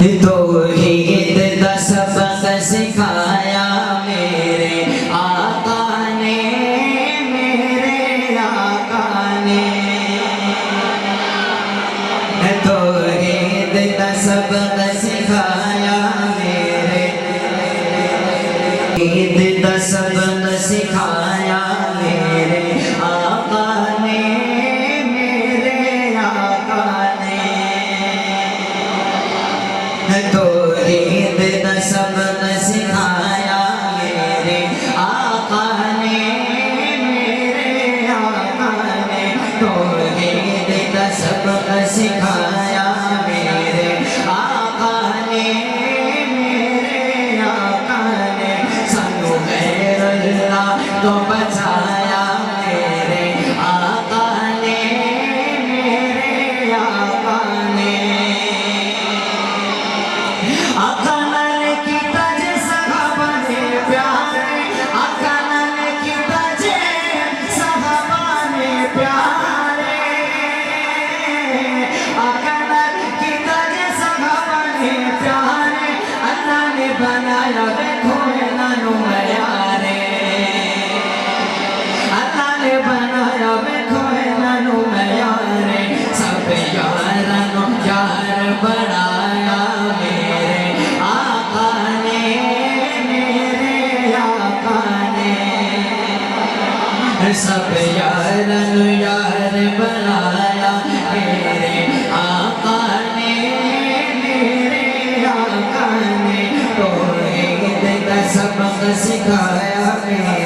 توحید دا سبق سکھایا میرے آقا نے، میرے آقا نے۔ توحید دا سبق سکھایا میرے، توحید دا سبق سکھایا میرے آقا نے، میرے آقا نے۔ توحید دا سبق سکھایا میرے آقا نے، میرے آقا نے۔ توحید دا سبق سکھایا میرے آقا نے، میرے آقا نے۔ سانو غیر اللہ تو بچایا میرے آقا نے، میرے آقا نے۔ آقا نال کیتا جے صحابہ نے پیار، آقا نال کیتا جے صحابہ نے پیار، آقا نال کیتا جے صحابہ نے پیار۔ اللہ نے بنایا دیکھو انہاں نوں معیار، اللہ نے بنایا دیکھو انہاں نوں معیار۔ سب یاراں نوں یار بنایا میرے آقا نے، میرے آقا نے۔ سب یاراں نوں یار بنایا میرے آقا نے، میرے آقا نے۔ توحید دا سبق سکھایا میرے